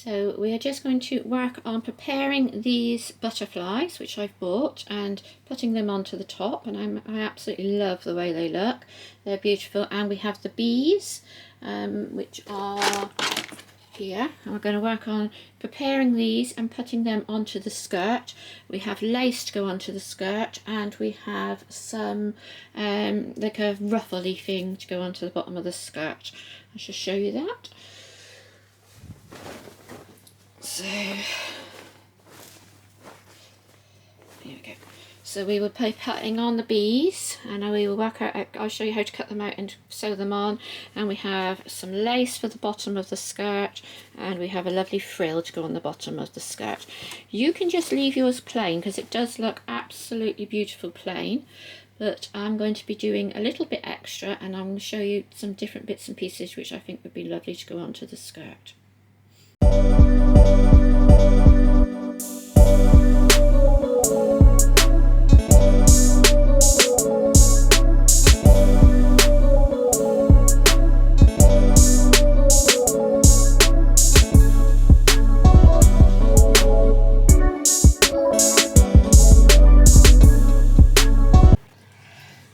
So we are just going to work on preparing these butterflies, which I've bought, and putting them onto the top, and I absolutely love the way they look. They're beautiful. And we have the bees, which are here, and we're going to work on preparing these and putting them onto the skirt. We have lace to go onto the skirt, and we have some like a ruffly thing to go onto the bottom of the skirt. I shall show you that. So here we go. So we will be putting on the bees, and we will work out, I'll show you how to cut them out and sew them on. And we have some lace for the bottom of the skirt, and we have a lovely frill to go on the bottom of the skirt. You can just leave yours plain because it does look absolutely beautiful plain, but I'm going to be doing a little bit extra, and I'm going to show you some different bits and pieces which I think would be lovely to go onto the skirt.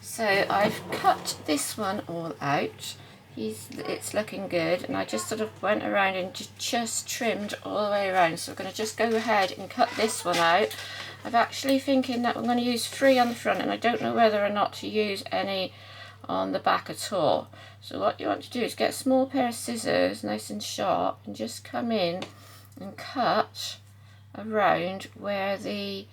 So I've cut this one all out. It's looking good, and I just sort of went around and just trimmed all the way around. So we're going to just go ahead and cut this one out. I'm actually thinking that I'm going to use 3 on the front, and I don't know whether or not to use any on the back at all. So what you want to do is get a small pair of scissors, nice and sharp, and just come in and cut around where the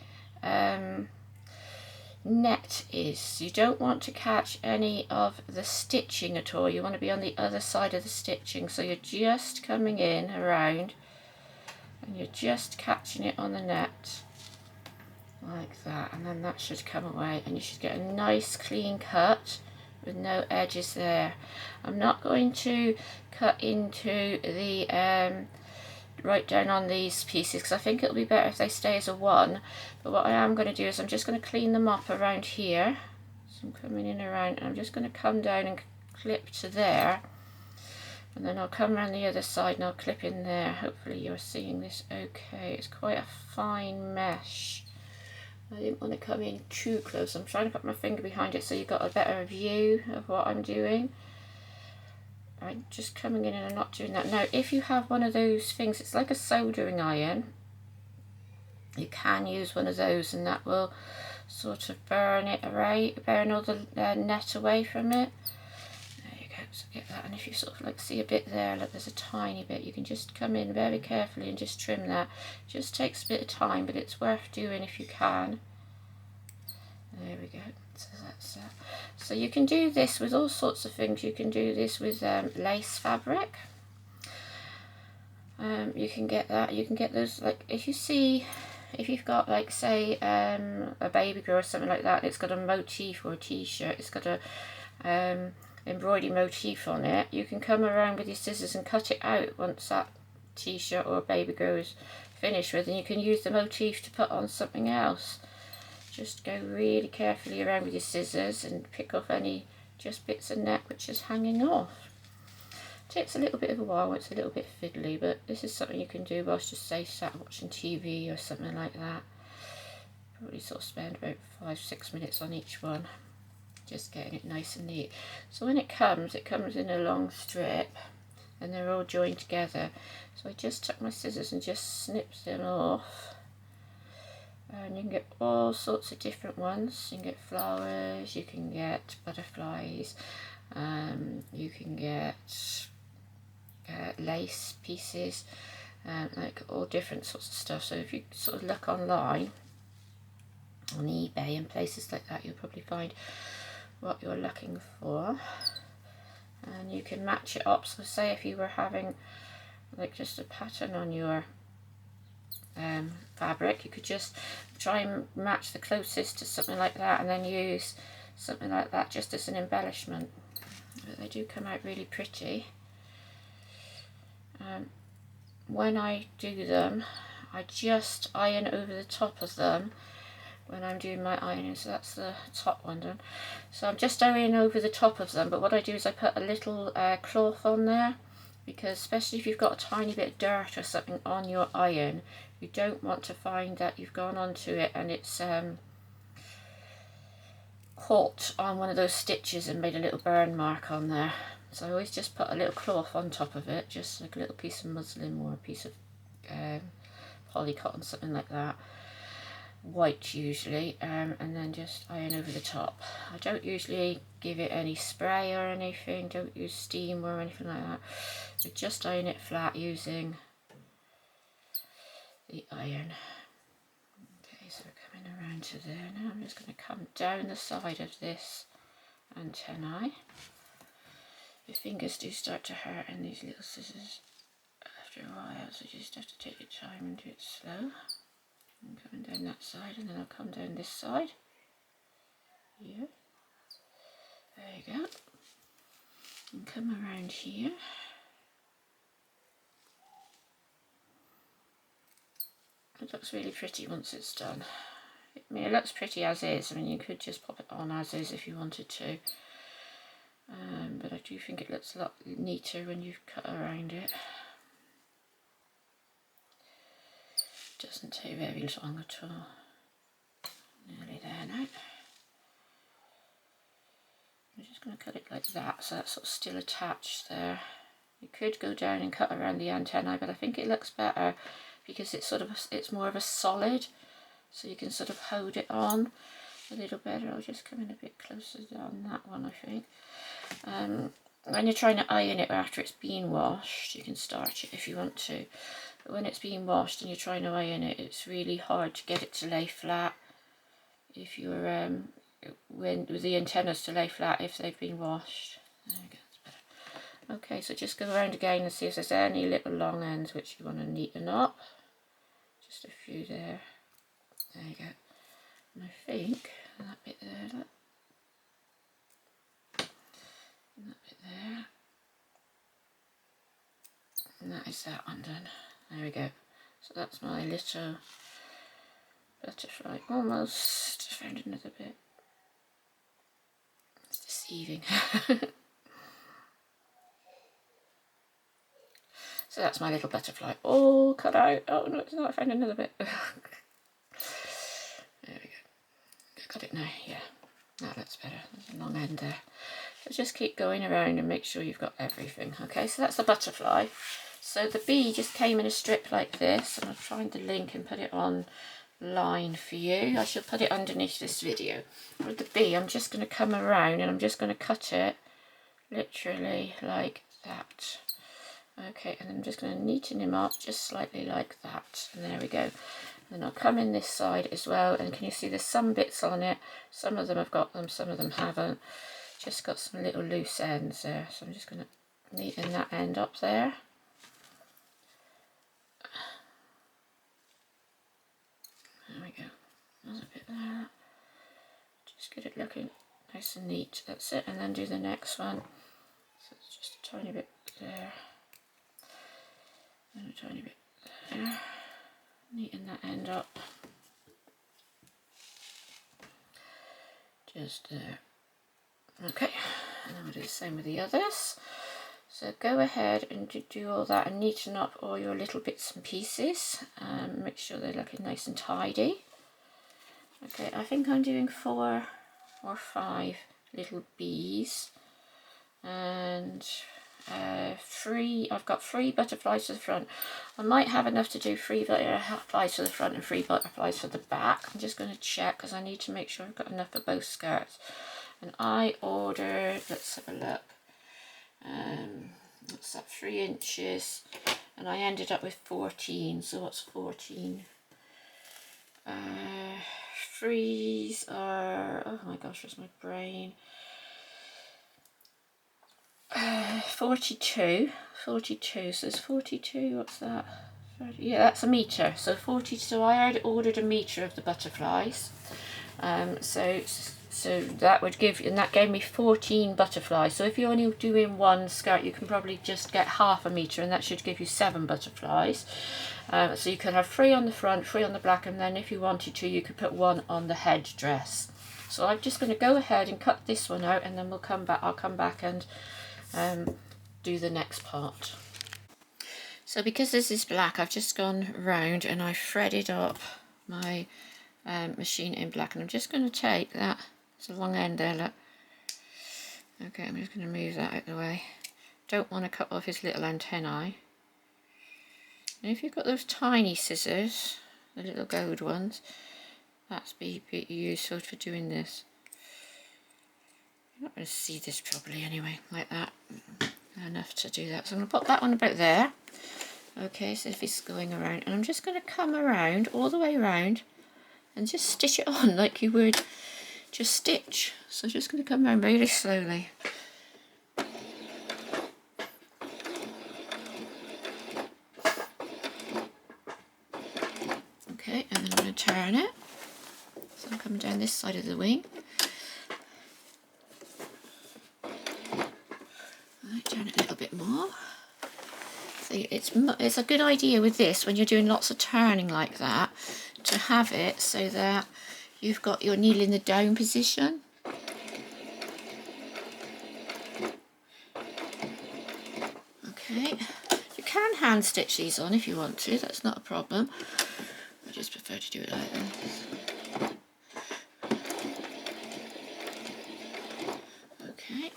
net is. You don't want to catch any of the stitching at all. You want to be on the other side of the stitching. So you're just coming in around and you're just catching it on the net like that, and then that should come away and you should get a nice clean cut with no edges there. I'm not going to cut into the right down on these pieces because I think it'll be better if they stay as a one. But what I am going to do is I'm just going to clean them up around here. So I'm coming in around, and I'm just going to come down and clip to there, and then I'll come around the other side and I'll clip in there. Hopefully you're seeing this okay. It's quite a fine mesh. I didn't want to come in too close. I'm trying to put my finger behind it so you've got a better view of what I'm doing. I'm just coming in and I'm not doing that. Now, if you have one of those things, it's like a soldering iron. You can use one of those, and that will sort of burn it away, burn all the net away from it. There you go. So get that, and if you sort of like see a bit there, look, there's a tiny bit. You can just come in very carefully and just trim that. It just takes a bit of time, but it's worth doing if you can. There we go. So that's that. So you can do this with all sorts of things. You can do this with lace fabric. You can get that. You can get those, like if you've got like say a baby girl or something like that, and it's got a motif, or a t-shirt, it's got a embroidery motif on it, you can come around with your scissors and cut it out once that t-shirt or baby girl is finished with, and you can use the motif to put on something else. Just go really carefully around with your scissors and pick off any just bits of net which is hanging off. It takes a little bit of a while, it's a little bit fiddly, but this is something you can do whilst just say sat watching TV or something like that. Probably sort of spend about 5-6 minutes on each one, just getting it nice and neat. So when it comes in a long strip, and they're all joined together. So I just took my scissors and just snipped them off. And you can get all sorts of different ones. You can get flowers, you can get butterflies, you can get lace pieces, like all different sorts of stuff. So if you sort of look online on eBay and places like that, you'll probably find what you're looking for, and you can match it up. So say if you were having like just a pattern on your fabric, you could just try and match the closest to something like that, and then use something like that just as an embellishment. But they do come out really pretty. When I do them, I just iron over the top of them when I'm doing my ironing. So that's the top one done. So I'm just ironing over the top of them, but what I do is I put a little cloth on there, because especially if you've got a tiny bit of dirt or something on your iron, you don't want to find that you've gone onto it and it's caught on one of those stitches and made a little burn mark on there. So I always just put a little cloth on top of it, just like a little piece of muslin or a piece of polycotton, something like that, white usually, and then just iron over the top. I don't usually give it any spray or anything, don't use steam or anything like that, but just iron it flat using the iron. Okay, so we're coming around to there now. I'm just going to come down the side of this antennae. Your fingers do start to hurt in these little scissors after a while, so you just have to take your time and do it slow. I'm coming down that side, and then I'll come down this side. Here. There you go. And come around here. It looks really pretty once it's done. I mean, it looks pretty as is. I mean, you could just pop it on as is if you wanted to. But I do think it looks a lot neater when you've cut around it. Doesn't take very long at all. Nearly there now. I'm just going to cut it like that, so that's sort of still attached there. You could go down and cut around the antennae, but I think it looks better because it's sort of it's more of a solid, so you can sort of hold it on a little better. I'll just come in a bit closer on that one, I think. When you're trying to iron it after it's been washed, you can start it if you want to. But when it's been washed and you're trying to iron it, it's really hard to get it to lay flat. If you're with the antennas to lay flat if they've been washed. There we go, that's better. Okay, so just go around again and see if there's any little long ends which you want to neaten up. Just a few there. There you go. And I think that bit there, look. And that bit there. And that is that one done. There we go. So that's my little butterfly. Almost found another bit. It's deceiving. So that's my little butterfly all cut out. Oh no, it's not. I found another bit. There we go. Got it now. Yeah, that looks better. There's a long end there. So just keep going around and make sure you've got everything. Okay, so that's the butterfly. So the bee just came in a strip like this, and I'll find the link and put it on line for you. I shall put it underneath this video. With the bee, I'm just going to come around and I'm just going to cut it literally like that. Okay, and I'm just going to neaten him up just slightly like that. And there we go. And I'll come in this side as well, and can you see there's some bits on it? Some of them have got them, some of them haven't. Just got some little loose ends there, so I'm just going to neaten that end up there. There we go. There's a bit there. Just get it looking nice and neat. That's it. And then do the next one. So it's just a tiny bit there. And a tiny bit there. Neaten that end up. Just there. Okay. And then we'll do the same with the others. So go ahead and do all that and neaten up all your little bits and pieces. Make sure they're looking nice and tidy. Okay, I think I'm doing 4 or 5 little bees. And I've got 3 butterflies to the front. I might have enough to do 3 butterflies for the front and 3 butterflies for the back. I'm just going to check because I need to make sure I've got enough for both skirts. And I ordered, let's have a look. What's that, 3 inches, and I ended up with 14. So what's 14? 3s are, oh my gosh, where's my brain? 42. So it's 42, what's that? 30, yeah, that's a metre. So 40, so I already ordered a metre of the butterflies. So that would give, and that gave me 14 butterflies. So if you're only doing 1 skirt, you can probably just get half a metre, and that should give you 7 butterflies. So you can have 3 on the front, 3 on the back, and then if you wanted to, you could put 1 on the head dress. So I'm just going to go ahead and cut this one out, and then we'll come back. I'll come back and do the next part. So because this is black, I've just gone round and I threaded up my machine in black, and I'm just going to take that, it's a long end there, look. Okay, I'm just going to move that out of the way. Don't want to cut off his little antennae. And if you've got those tiny scissors, the little gold ones, that's be useful for doing this. You're not going to see this properly anyway, like that. Enough to do that. So I'm going to pop that one about there. Okay, so if it's going around, and I'm just going to come around, all the way around, and just stitch it on like you would just stitch. So just going to come around really slowly. Okay, and then I'm going to turn it. So I'm coming down this side of the wing. Right, turn it a little bit more. So it's a good idea with this, when you're doing lots of turning like that, to have it so that you've got your needle in the down position. Okay, you can hand stitch these on if you want to, that's not a problem. I just prefer to do it like this. Okay,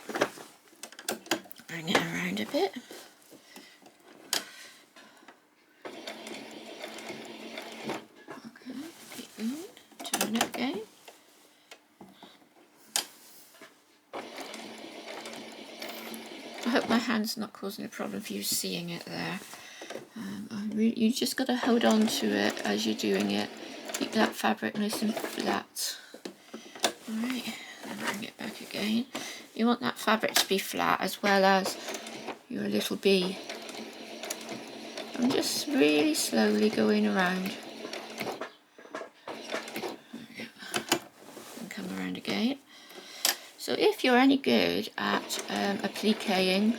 bring it around a bit. Okay, keep going, turn it again. I hope my hand's not causing a problem for you seeing it there. You just got to hold on to it as you're doing it. Keep that fabric nice and flat. Alright, then bring it back again. You want that fabric to be flat as well as your little bee. I'm just really slowly going around. And come around again. So if you're any good at appliquing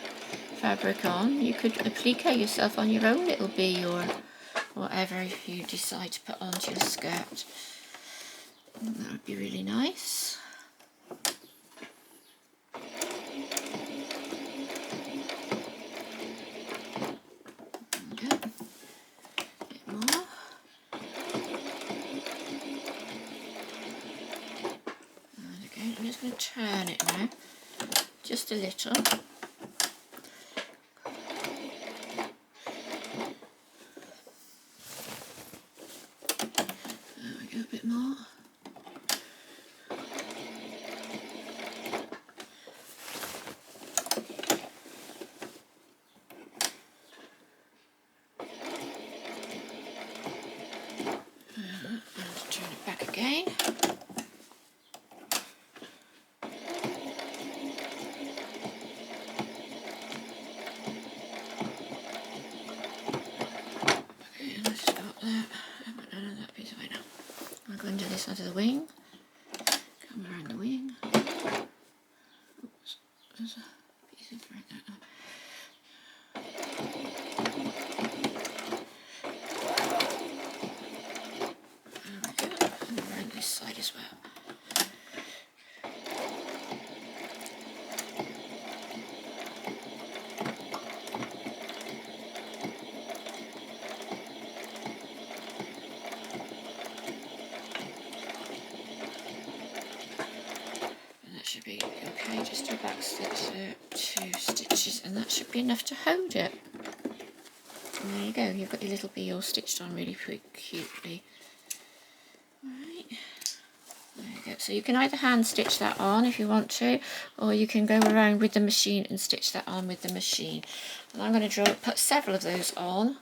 fabric on, you could applique yourself on your own little bee or whatever you decide to put onto your skirt. And that would be really nice. Okay. A bit more. And again, I'm just going to turn it now, just a little. A bit more. And turn it back again. Okay, let's stop that. I haven't done that piece away now. I'm going to this side of the wing. Come around the wing. Oops, there's a piece of thread there. There we go. And around this side as well. Should be okay, just a back stitch there, 2 stitches, and that should be enough to hold it. And there you go, you've got your little bee all stitched on really cutely. Alright, there you go. So you can either hand stitch that on if you want to, or you can go around with the machine and stitch that on with the machine. And I'm going to put several of those on,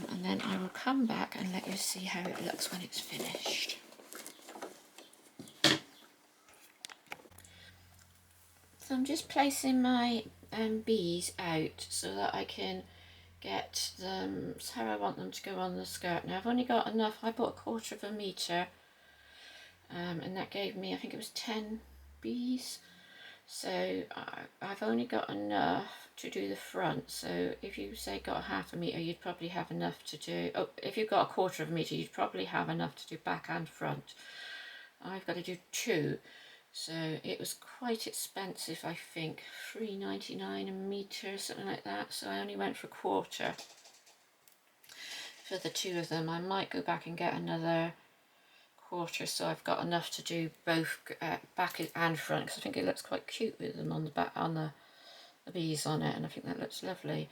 and then I will come back and let you see how it looks when it's finished. So I'm just placing my bees out so that I can get them how I want them to go on the skirt. Now I've only got enough, I bought 1/4 metre, and that gave me, I think it was 10 bees. So I've only got enough to do the front. So if you say got 1/2 metre, you'd probably have enough to do, oh, if you've got 1/4 metre, you'd probably have enough to do back and front. I've got to do 2. So it was quite expensive, I think, £3.99 a metre, something like that. So I only went for a quarter for the two of them. I might go back and get another quarter, so I've got enough to do both back and front, because I think it looks quite cute with them on the back, on the bees on it, and I think that looks lovely.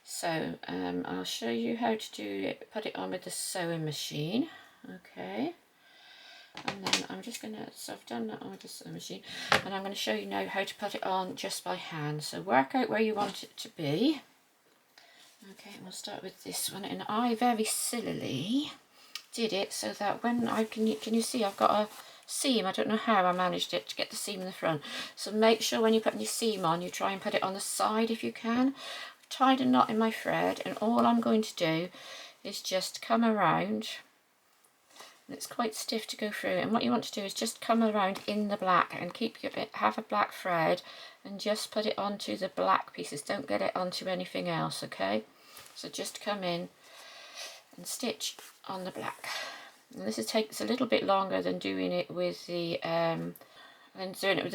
So I'll show you how to do it. Put it on with the sewing machine. Okay, and then I'm just gonna, so I've done that on with the sewing machine, and I'm going to show you now how to put it on just by hand. So work out where you want it to be. Okay, and we'll start with this one, and I very sillily did it so that when I can you see I've got a seam. I don't know how I managed it to get the seam in the front. So make sure when you put your seam on, you try and put it on the side if you can. Tied a knot in my thread, and all I'm going to do is just come around, and it's quite stiff to go through, and what you want to do is just come around in the black and have a black thread and just put it onto the black pieces. Don't get it onto anything else, okay? So just come in and stitch on the black. And this takes a little bit longer than doing it with the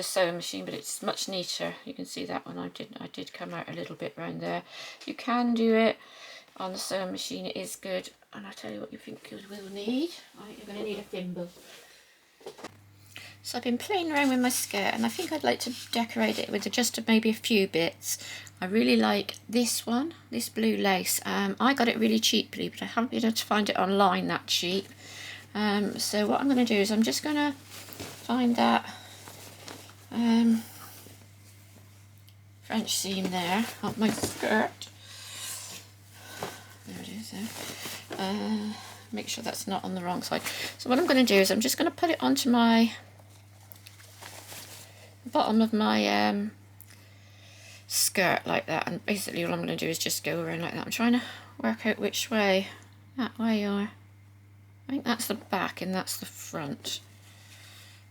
sewing machine, but it's much neater. You can see that one I did come out a little bit round there. You can do it on the sewing machine, it is good. And I'll tell you what you think you will need. Right, you're going to need a thimble. So I've been playing around with my skirt, and I think I'd like to decorate it with just maybe a few bits. I really like this one, this blue lace. I got it really cheaply, but I haven't been able to find it online that cheap. So what I'm going to do is I'm just going to find that French seam there on my skirt. There it is there. Make sure that's not on the wrong side. So what I'm going to do is I'm just going to put it onto my bottom of my skirt like that, and basically all I'm going to do is just go around like that. I'm trying to work out which way, that way, or I think that's the back and that's the front.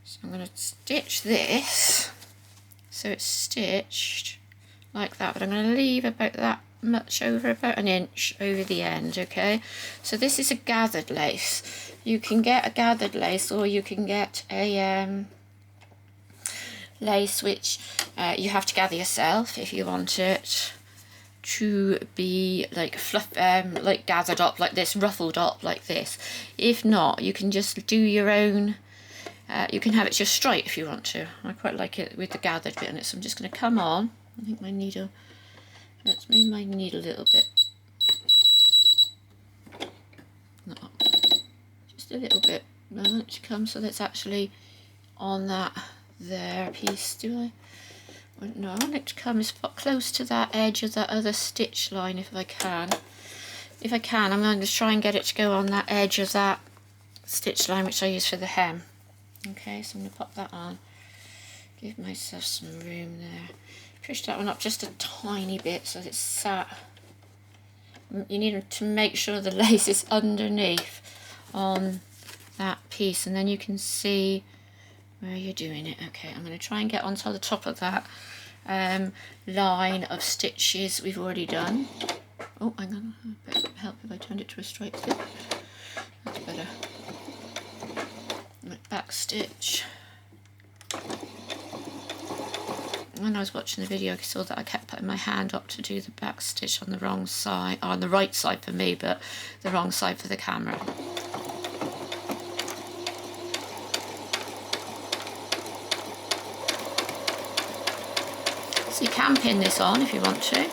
So I'm going to stitch this so it's stitched like that, but I'm going to leave about that much over, about an inch over the end. Okay, so this is a gathered lace. You can get a gathered lace, or you can get a lace which you have to gather yourself if you want it to be like fluff, like gathered up like this, ruffled up like this. If not, you can just do your own. You can have it just straight if you want to. I quite like it with the gathered bit in it, so I'm just going to come on. I think my needle, let's move my needle a little bit. No, just a little bit. I want it to come so that's actually on that there piece. Do I? No, I want it to come as close to that edge of that other stitch line if I can. If I can, I'm going to try and get it to go on that edge of that stitch line which I use for the hem. Okay, so I'm going to pop that on. Give myself some room there. Push that one up just a tiny bit so it's sat. You need to make sure the lace is underneath on that piece, and then you can see where you're doing it. Okay, I'm going to try and get onto the top of that line of stitches we've already done. Oh, hang on, a bit of help if I turned it to a straight fit. That's better. Back stitch. When I was watching the video, I saw that I kept putting my hand up to do the back stitch on the wrong side, or on the right side for me, but the wrong side for the camera. So you can pin this on if you want to.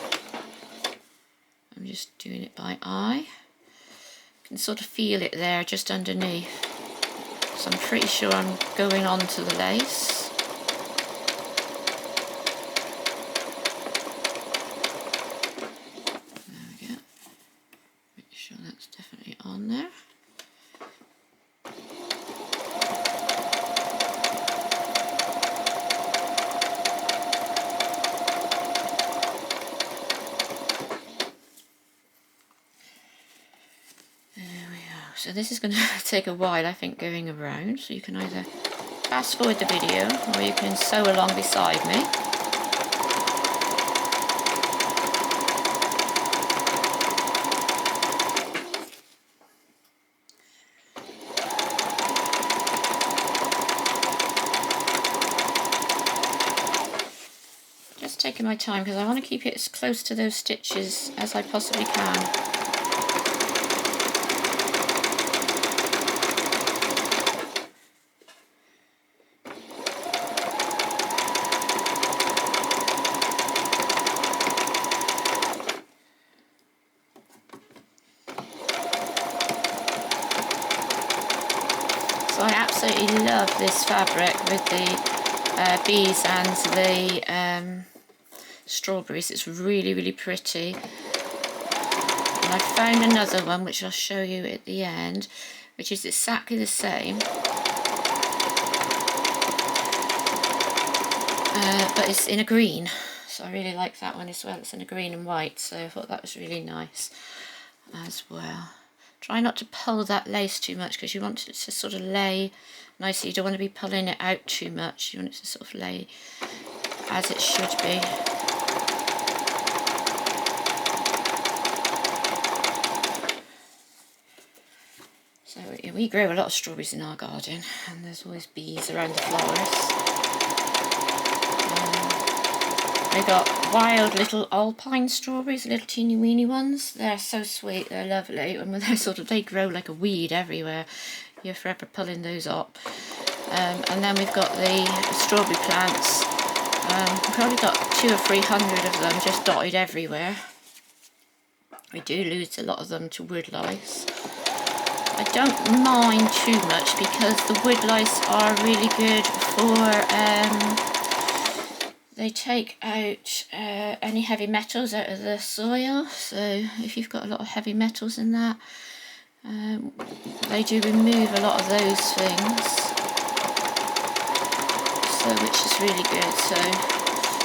I'm just doing it by eye. You can sort of feel it there just underneath. So I'm pretty sure I'm going on to the lace. There we go. Make sure that's definitely on there. So this is going to take a while, I think, going around. So you can either fast forward the video or you can sew along beside me. taking my time because I want to keep it as close to those stitches as I possibly can. So I absolutely love this fabric with the bees and the strawberries. It's really, really pretty. And I found another one which I'll show you at the end, which is exactly the same, but it's in a green. So I really like that one as well. It's in a green and white, so I thought that was really nice as well. Try not to pull that lace too much because you want it to sort of lay nicely. You don't want to be pulling it out too much. You want it to sort of lay as it should be. So we grow a lot of strawberries in our garden, and there's always bees around the flowers. They got wild little alpine strawberries, little teeny weeny ones. They're so sweet, they're lovely, and they grow like a weed everywhere. You're forever pulling those up. And then we've got the strawberry plants. We've probably got 200 or 300 of them just dotted everywhere. We do lose a lot of them to wood lice. I don't mind too much because the wood lice are really good for they take out any heavy metals out of the soil. So if you've got a lot of heavy metals in that, they do remove a lot of those things. So which is really good. So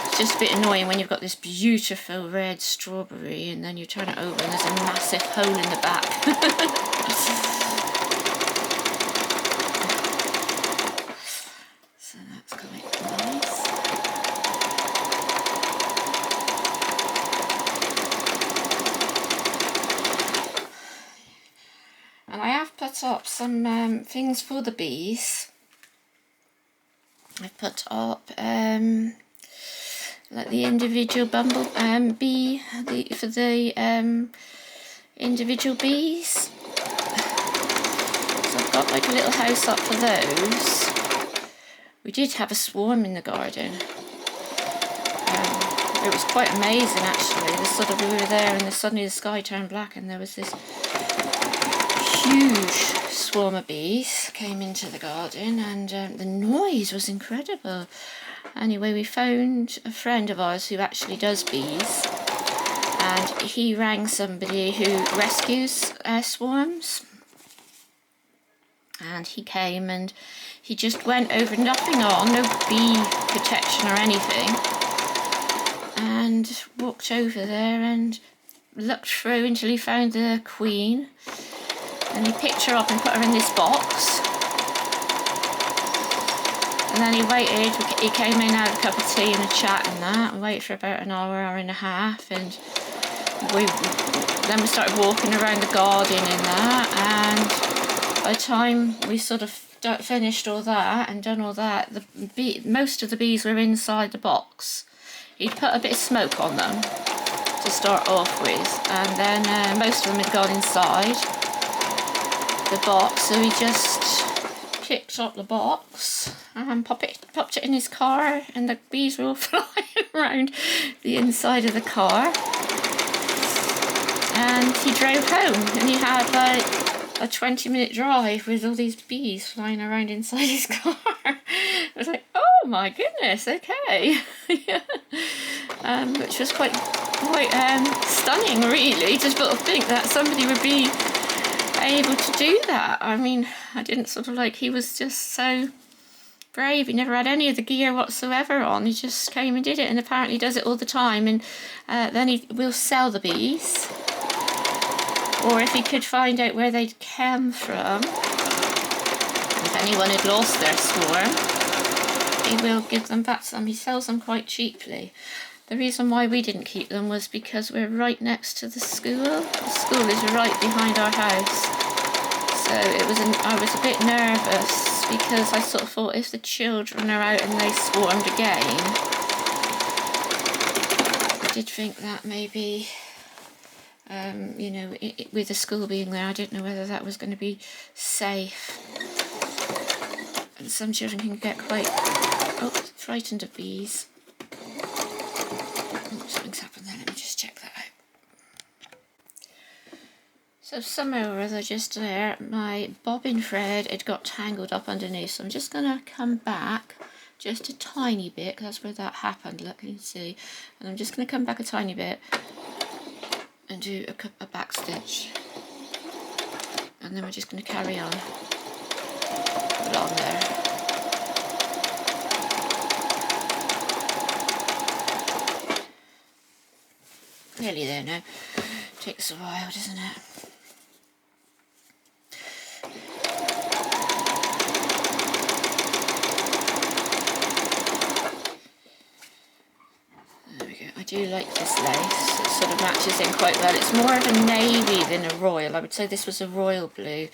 it's just a bit annoying when you've got this beautiful red strawberry and then you turn it over and there's a massive hole in the back. So that's quite nice. And I have put up some things for the bees. I've put up like the individual bee for the individual bees. So I've got like a little house up for those. We did have a swarm in the garden. It was quite amazing actually. We were there and suddenly the sky turned black and there was this huge swarm of bees came into the garden, and the noise was incredible. Anyway, we found a friend of ours who actually does bees, and he rang somebody who rescues swarms, and he came and he just went over, nothing on, no bee protection or anything, and walked over there and looked through until he found the queen. And he picked her up and put her in this box. And then he waited, he came in, had a cup of tea and a chat and that. We waited for about an hour, hour and a half. And then we started walking around the garden in that. And by the time we sort of finished all that and done all that, most of the bees were inside the box. He'd put a bit of smoke on them to start off with. And then most of them had gone inside the box, so he just picked up the box and popped it in his car, and the bees were all flying around the inside of the car. And he drove home, and he had like a 20-minute drive with all these bees flying around inside his car. I was like, oh my goodness, okay. Yeah. Which was quite stunning, really, to sort of think that somebody would be able to do that. I mean, I didn't sort of like, he was just so brave. He never had any of the gear whatsoever on. He just came and did it, and apparently does it all the time. And then he will sell the bees, or if he could find out where they'd come from, if anyone had lost their swarm, he will give them back to them. He sells them quite cheaply. The reason why we didn't keep them was because we're right next to the school. The school is right behind our house. So I was a bit nervous because I sort of thought if the children are out and they swarmed again, did think that maybe, you know, with the school being there, I didn't know whether that was going to be safe. And some children can get quite frightened of bees. Oh, something's happened there. Let me just check that out. So somehow or other just there, my bobbin thread had got tangled up underneath. So I'm just going to come back just a tiny bit, because that's where that happened. Look, you can see. And I'm just going to come back a tiny bit and do a back stitch. And then we're just going to carry on along there. Nearly there now. Takes a while, doesn't it? There we go. I do like this lace. It sort of matches in quite well. It's more of a navy than a royal. I would say this was a royal blue.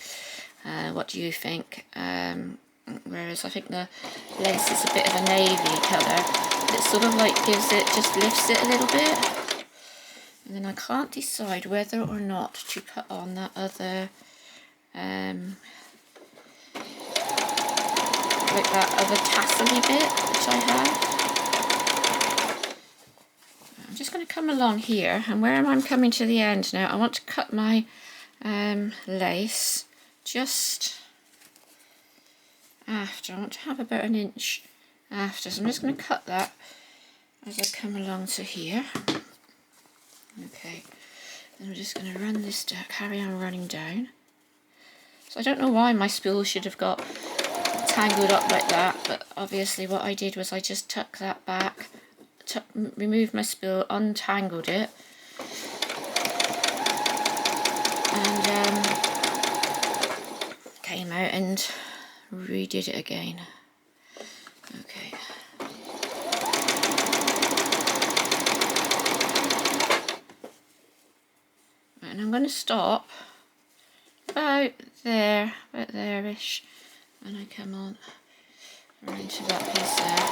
What do you think? Whereas I think the lace is a bit of a navy colour. It sort of like gives it, just lifts it a little bit. And then I can't decide whether or not to put on that other, like that other tassel-y bit which I have. I'm just going to come along here, and where I'm coming to the end now, I want to cut my lace just after. I want to have about an inch after, so I'm just going to cut that as I come along to here. Okay, then we're just going to run this down, carry on running down. So I don't know why my spool should have got tangled up like that, but obviously what I did was I just tucked that back, removed my spool, untangled it, and came out and redid it again. Okay. And I'm going to stop about there-ish, and I come on around to that piece there.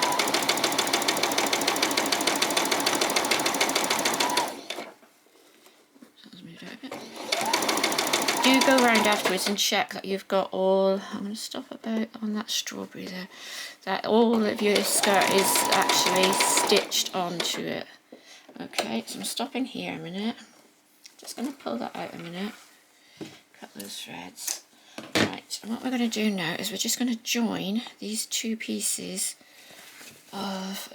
That's moved out a bit. Do go round afterwards and check that you've got all, I'm going to stop about on that strawberry there, that all of your skirt is actually stitched onto it. Okay, so I'm stopping here a minute. Just going to pull that out a minute, cut those threads. Right, and what we're going to do now is we're just going to join these two pieces of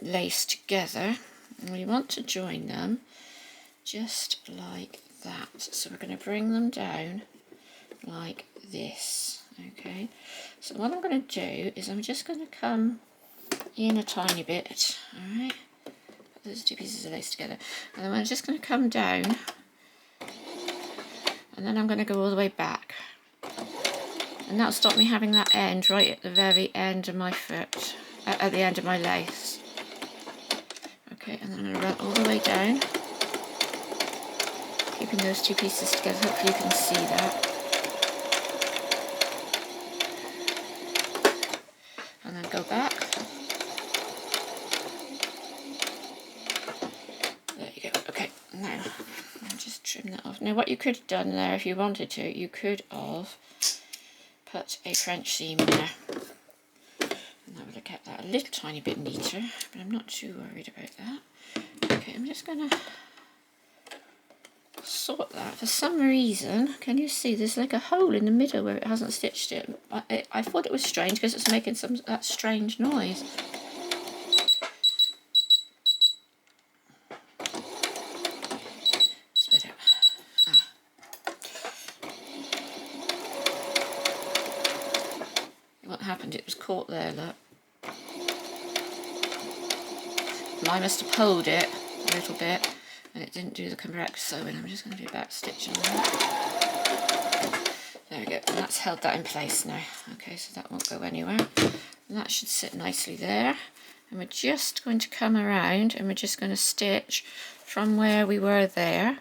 lace together, and we want to join them just like that. So we're going to bring them down like this. Okay, so what I'm going to do is I'm just going to come in a tiny bit. All right, put those two pieces of lace together, and then I'm just going to come down. And then I'm going to go all the way back, and that'll stop me having that end right at the very end of my foot, at the end of my lace. Okay, and then I'm going to run all the way down, keeping those two pieces together. Hopefully you can see that. And then go back. There you go. Okay, now I'll just trim that off. Now what you could have done there, if you wanted to, you could have put a French seam in there, and that would have kept that a little tiny bit neater, but I'm not too worried about that. Okay, I'm just going to sort that. For some reason, can you see there's like a hole in the middle where it hasn't stitched it? I thought it was strange because it's making that strange noise. What happened, it was caught there, look. And I must have pulled it a little bit and it didn't do the correct sewing. I'm just going to do back stitching on that. There we go, and that's held that in place now. Okay, so that won't go anywhere. And that should sit nicely there. And we're just going to come around and we're just going to stitch from where we were there.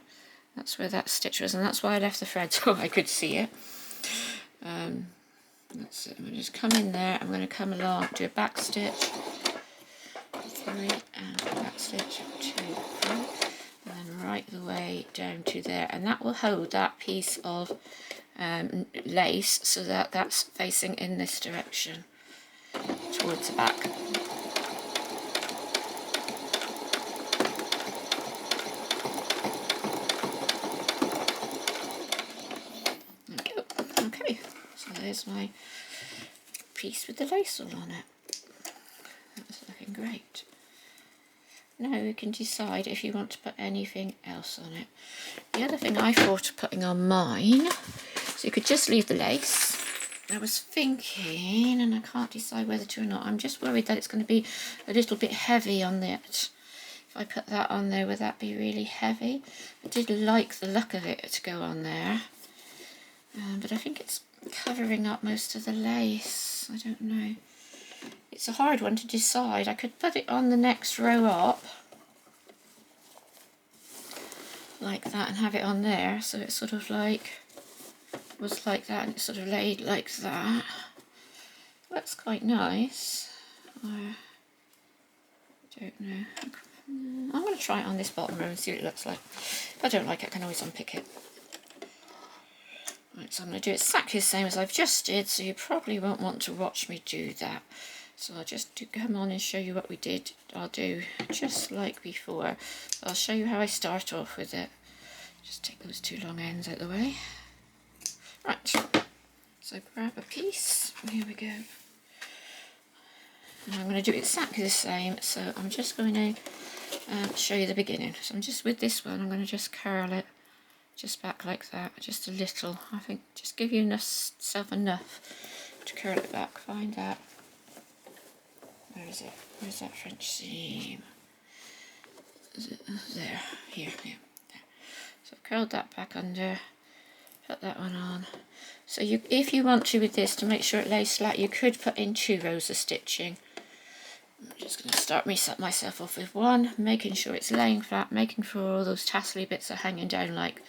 That's where that stitch was, and that's why I left the thread so I could see it. That's it. I'm going to just come in there. I'm going to come along, do a back stitch, 3 and back stitch 2, 3, and then right the way down to there, and that will hold that piece of lace so that that's facing in this direction towards the back. There we go. Okay, so there's my piece with the lace all on it. That's looking great. Now we can decide if you want to put anything else on it. The other thing I thought of putting on mine, so you could just leave the lace. I was thinking, and I can't decide whether to or not, I'm just worried that it's going to be a little bit heavy on it. If I put that on there, would that be really heavy? I did like the look of it to go on there, but I think it's covering up most of the lace. I don't know. It's a hard one to decide. I could put it on the next row up, like that, and have it on there, so it's sort of like, was like that, and it's sort of laid like that. That's quite nice. Or, I don't know. I'm going to try it on this bottom row and see what it looks like. If I don't like it, I can always unpick it. Right, so I'm going to do exactly the same as I've just did, so you probably won't want to watch me do that. So I'll just come on and show you what we did. I'll do just like before. I'll show you how I start off with it. Just take those two long ends out of the way. Right, so grab a piece, here we go. And I'm going to do exactly the same, so I'm just going to show you the beginning. So I'm just, with this one, I'm going to just curl it just back like that, just a little. I think just give yourself enough to curl it back. Find that. Where is it? Where's that French seam? Is it there? Here, there. So I've curled that back under. Put that one on. So you, if you want to with this, to make sure it lays flat, you could put in 2 rows of stitching. I'm just going to start myself off with 1, making sure it's laying flat, making sure all those tassely bits are hanging down like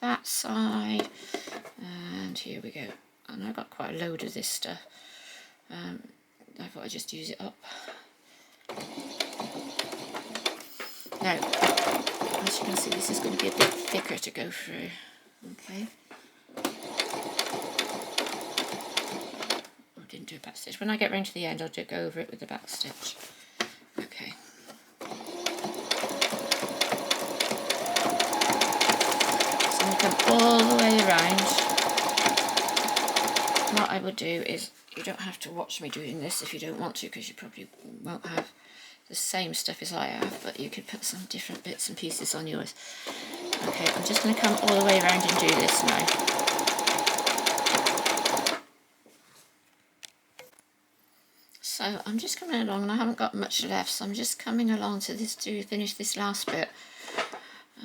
that side. And here we go. And I've got quite a load of this stuff. I thought I'd just use it up. Now, as you can see, this is going to be a bit thicker to go through. Okay. I didn't do a back stitch. When I get round to the end, I'll go over it with the back stitch. Okay. So I'm going to come all the way around. What I will do is, you don't have to watch me doing this if you don't want to, because you probably won't have the same stuff as I have, but you could put some different bits and pieces on yours. Okay, I'm just going to come all the way around and do this now. So I'm just coming along, and I haven't got much left, so I'm just coming along to this to finish this last bit.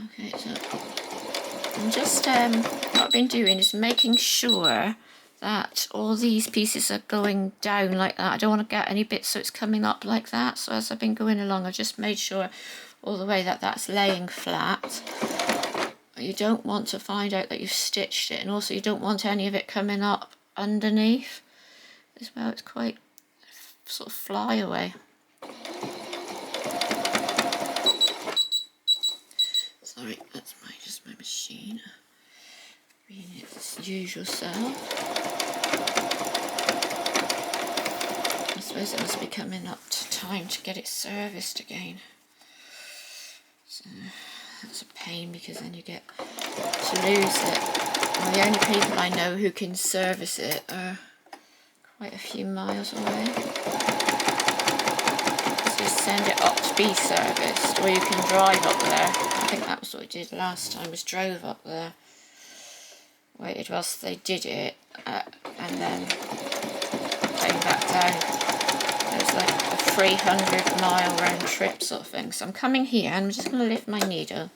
Okay, so I'm just, what I've been doing is making sure that all these pieces are going down like that. I don't want to get any bits so it's coming up like that. So as I've been going along, I've just made sure all the way that that's laying flat. You don't want to find out that you've stitched it, and also you don't want any of it coming up underneath as well. It's quite sort of fly away. Sorry, that's just my machine being its usual self. I suppose it must be coming up to time to get it serviced again. So that's a pain, because then you get to lose it. Well, the only people I know who can service it are quite a few miles away. So you send it up to be serviced, or you can drive up there. I think that was what we did last time, was drove up there. Waited whilst they did it, and then came back down. It was like a 300-mile round trip sort of thing. So I'm coming here, and I'm just going to lift my needle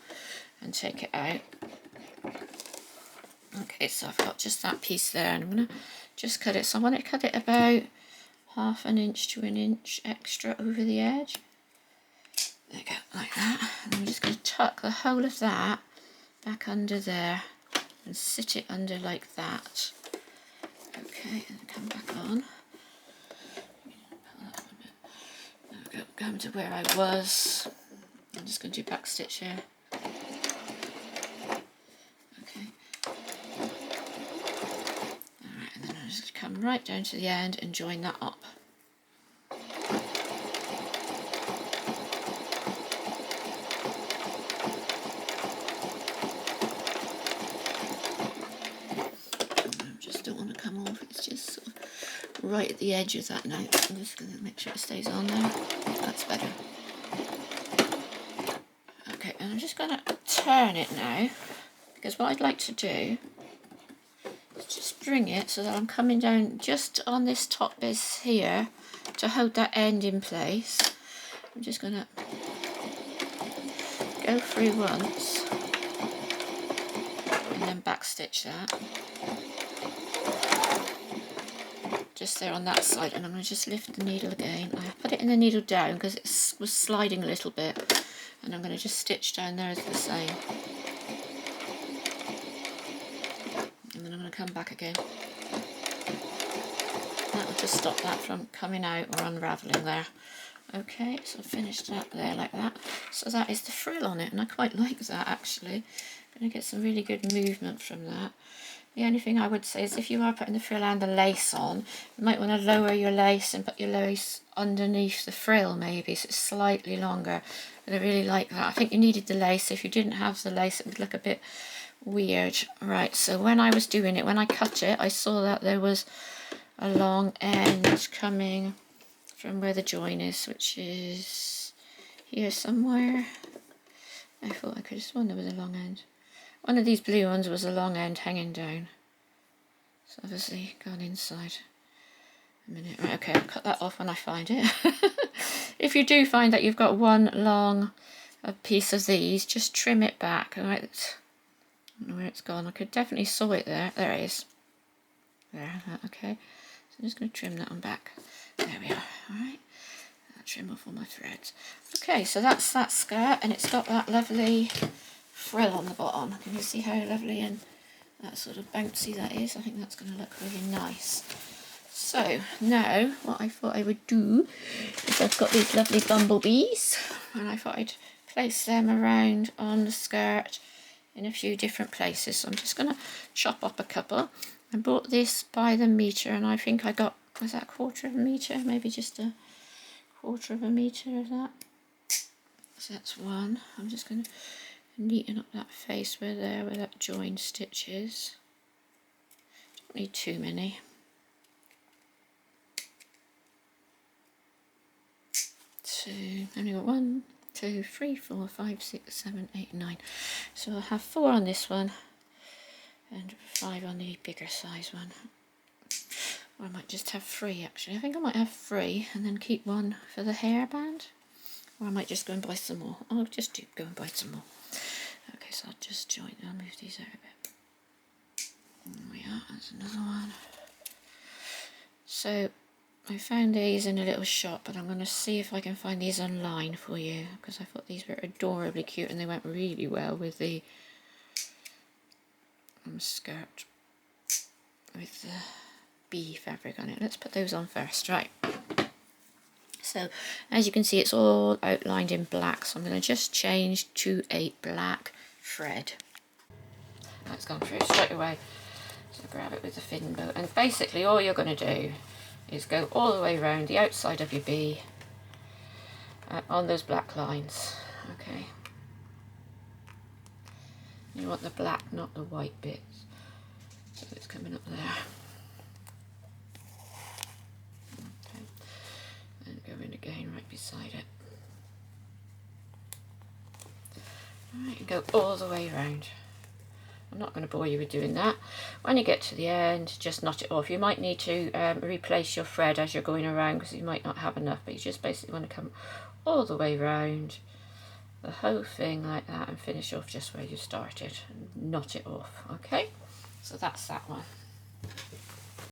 and take it out. Okay, so I've got just that piece there, and I'm going to just cut it. So I want to cut it about 1/2 inch to 1 inch extra over the edge. There we go, like that. And I'm just going to tuck the whole of that back under there and sit it under like that. Okay, and come back on. There we go, come to where I was. I'm just going to do back stitch here. Okay. Alright, and then I'm just going to come right down to the end and join that up. Right at the edge of that now. I'm just going to make sure it stays on there. That's better. Okay, and I'm just going to turn it now, because what I'd like to do is just bring it so that I'm coming down just on this top bit here to hold that end in place. I'm just going to go through once and then back stitch that. Just there on that side, and I'm going to just lift the needle again. I put it in the needle down because it was sliding a little bit, and I'm going to just stitch down there as the same, and then I'm going to come back again. That will just stop that from coming out or unravelling there. Okay, so I've finished that there like that. So that is the frill on it, and I quite like that actually. I'm going to get some really good movement from that. The only thing I would say is if you are putting the frill and the lace on, you might want to lower your lace and put your lace underneath the frill maybe, so it's slightly longer. But I really like that. I think you needed the lace. If you didn't have the lace, it would look a bit weird. Right, so when I was doing it, when I cut it, I saw that there was a long end coming from where the join is, which is here somewhere. I thought I could have sworn there was a long end. One of these blue ones was a long end hanging down. It's obviously gone inside. A minute. Right, okay, I'll cut that off when I find it. If you do find that you've got one long piece of these, just trim it back. Alright, I don't know where it's gone. I could definitely saw it there. There it is. There, okay. So I'm just going to trim that one back. There we are. Alright. I'll trim off all my threads. Okay, so that's that skirt, and it's got that lovely frill on the bottom. Can you see how lovely and that sort of bouncy that is? I think that's going to look really nice. So now what I thought I would do is I've got these lovely bumblebees, and I thought I'd place them around on the skirt in a few different places. So I'm just going to chop up a couple. I bought this by the metre, and I think I got, was that a quarter of a metre? Maybe just a quarter of a metre of that. So that's one. I'm just going to neaten up that face where that joined stitch is. Don't need too many. So only got 1, 2, 3, 4, 5, 6, 7, 8, 9. So I'll have 4 on this one and 5 on the bigger size one. Or I might just have 3 actually. I think I might have 3 and then keep 1 for the hairband. Or I might just go and buy some more. I'll just go and buy some more. Okay, so I'll just join, I'll move these out a bit. There we are, that's another one. So I found these in a little shop, but I'm going to see if I can find these online for you, because I thought these were adorably cute and they went really well with the skirt with the bee fabric on it. Let's put those on first, right. So as you can see, it's all outlined in black, so I'm going to just change to a black thread. That's gone through straight away. So grab it with the fin bow, and basically all you're going to do is go all the way around the outside of your bee on those black lines. Okay. You want the black, not the white bits. So it's coming up there. Okay. And go in again right beside it. Alright, and go all the way around. I'm not going to bore you with doing that. When you get to the end, just knot it off. You might need to replace your thread as you're going around because you might not have enough, but you just basically want to come all the way around the whole thing like that and finish off just where you started and knot it off. Okay, so that's that one.